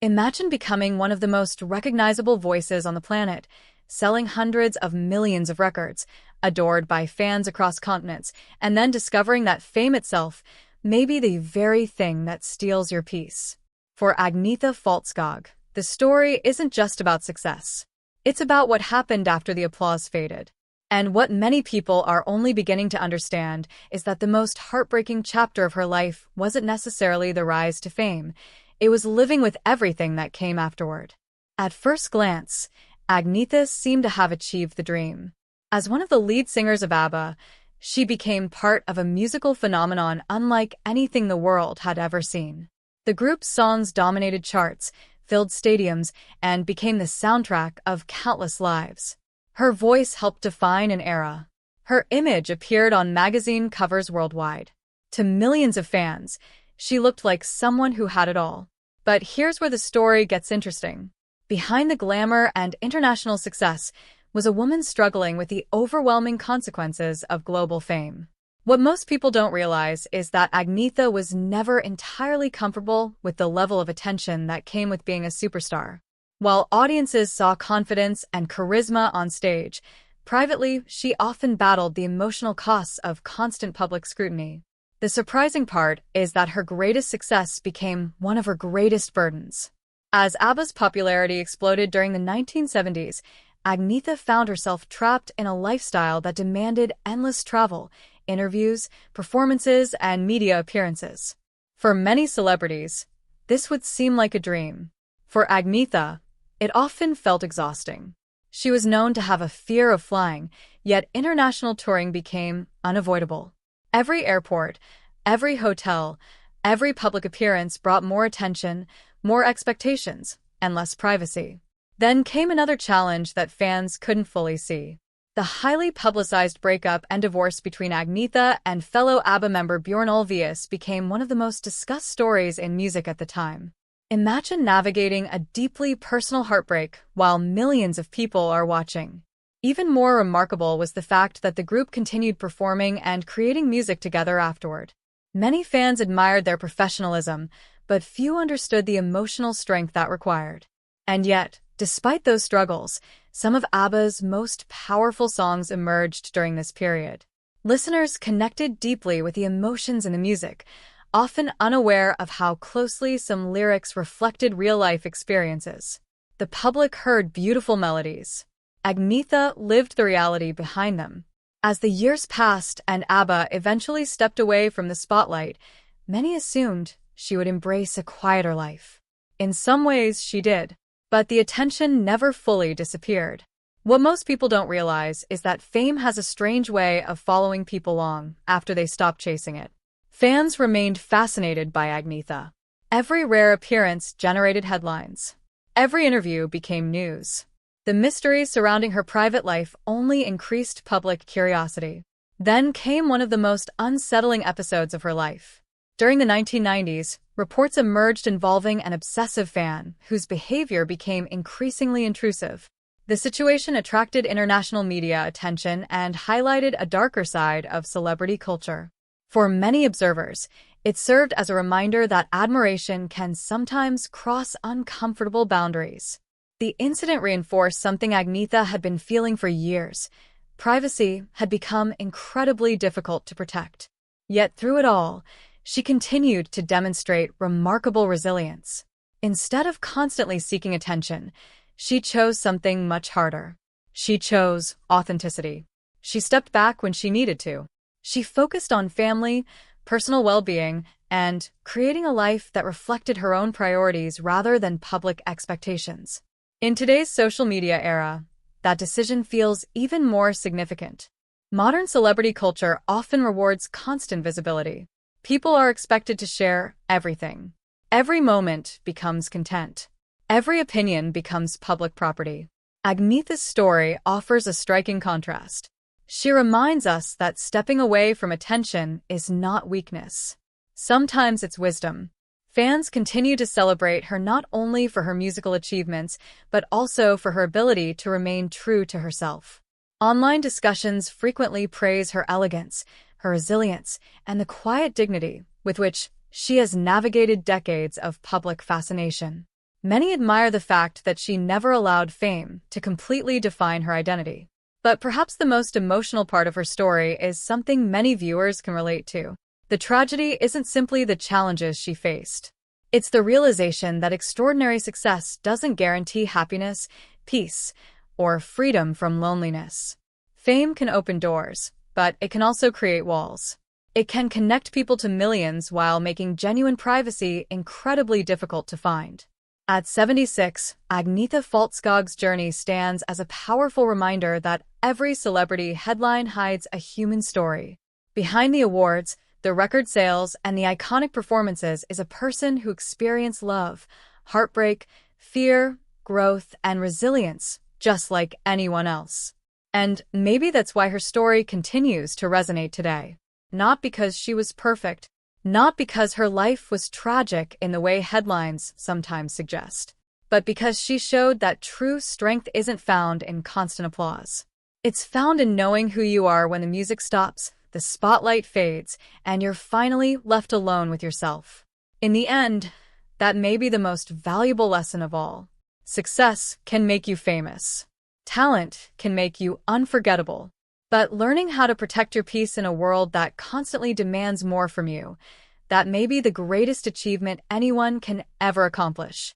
Imagine becoming one of the most recognizable voices on the planet, selling hundreds of millions of records, adored by fans across continents, and then discovering that fame itself may be the very thing that steals your peace. For Agnetha Fältskog, the story isn't just about success. It's about what happened after the applause faded. And what many people are only beginning to understand is that the most heartbreaking chapter of her life wasn't necessarily the rise to fame. It was living with everything that came afterward. At first glance, Agnetha seemed to have achieved the dream. As one of the lead singers of ABBA, she became part of a musical phenomenon unlike anything the world had ever seen. The group's songs dominated charts, filled stadiums, and became the soundtrack of countless lives. Her voice helped define an era. Her image appeared on magazine covers worldwide. To millions of fans, she looked like someone who had it all. But here's where the story gets interesting. Behind the glamour and international success was a woman struggling with the overwhelming consequences of global fame. What most people don't realize is that Agnetha was never entirely comfortable with the level of attention that came with being a superstar. While audiences saw confidence and charisma on stage, privately, she often battled the emotional costs of constant public scrutiny. The surprising part is that her greatest success became one of her greatest burdens. As ABBA's popularity exploded during the 1970s, Agnetha found herself trapped in a lifestyle that demanded endless travel, interviews, performances, and media appearances. For many celebrities, this would seem like a dream. For Agnetha, it often felt exhausting. She was known to have a fear of flying, yet international touring became unavoidable. Every airport, every hotel, every public appearance brought more attention, more expectations, and less privacy. Then came another challenge that fans couldn't fully see. The highly publicized breakup and divorce between Agnetha and fellow ABBA member Björn Ulvaeus became one of the most discussed stories in music at the time. Imagine navigating a deeply personal heartbreak while millions of people are watching. Even more remarkable was the fact that the group continued performing and creating music together afterward. Many fans admired their professionalism, but few understood the emotional strength that required. And yet, despite those struggles, some of ABBA's most powerful songs emerged during this period. Listeners connected deeply with the emotions in the music, often unaware of how closely some lyrics reflected real-life experiences. The public heard beautiful melodies. Agnetha lived the reality behind them. As the years passed and ABBA eventually stepped away from the spotlight, many assumed she would embrace a quieter life. In some ways, she did. But the attention never fully disappeared. What most people don't realize is that fame has a strange way of following people long after they stop chasing it. Fans remained fascinated by Agnetha. Every rare appearance generated headlines. Every interview became news. The mystery surrounding her private life only increased public curiosity. Then came one of the most unsettling episodes of her life. During the 1990s, reports emerged involving an obsessive fan whose behavior became increasingly intrusive. The situation attracted international media attention and highlighted a darker side of celebrity culture. For many observers, it served as a reminder that admiration can sometimes cross uncomfortable boundaries. The incident reinforced something Agnetha had been feeling for years. Privacy had become incredibly difficult to protect. Yet through it all, she continued to demonstrate remarkable resilience. Instead of constantly seeking attention, she chose something much harder. She chose authenticity. She stepped back when she needed to. She focused on family, personal well-being, and creating a life that reflected her own priorities rather than public expectations. In today's social media era, that decision feels even more significant. Modern celebrity culture often rewards constant visibility. People are expected to share everything. Every moment becomes content. Every opinion becomes public property. Agnetha's story offers a striking contrast. She reminds us that stepping away from attention is not weakness. Sometimes it's wisdom. Fans continue to celebrate her not only for her musical achievements, but also for her ability to remain true to herself. Online discussions frequently praise her elegance, her resilience, and the quiet dignity with which she has navigated decades of public fascination. Many admire the fact that she never allowed fame to completely define her identity. But perhaps the most emotional part of her story is something many viewers can relate to. The tragedy isn't simply the challenges she faced. It's the realization that extraordinary success doesn't guarantee happiness, peace, or freedom from loneliness. Fame can open doors, but it can also create walls. It can connect people to millions while making genuine privacy incredibly difficult to find. At 76, Agnetha Fältskog's journey stands as a powerful reminder that every celebrity headline hides a human story. Behind the awards, the record sales, and the iconic performances is a person who experienced love, heartbreak, fear, growth, and resilience, just like anyone else. And maybe that's why her story continues to resonate today. Not because she was perfect, not because her life was tragic in the way headlines sometimes suggest, but because she showed that true strength isn't found in constant applause. It's found in knowing who you are when the music stops, the spotlight fades, and you're finally left alone with yourself. In the end, that may be the most valuable lesson of all. Success can make you famous. Talent can make you unforgettable. But learning how to protect your peace in a world that constantly demands more from you, that may be the greatest achievement anyone can ever accomplish.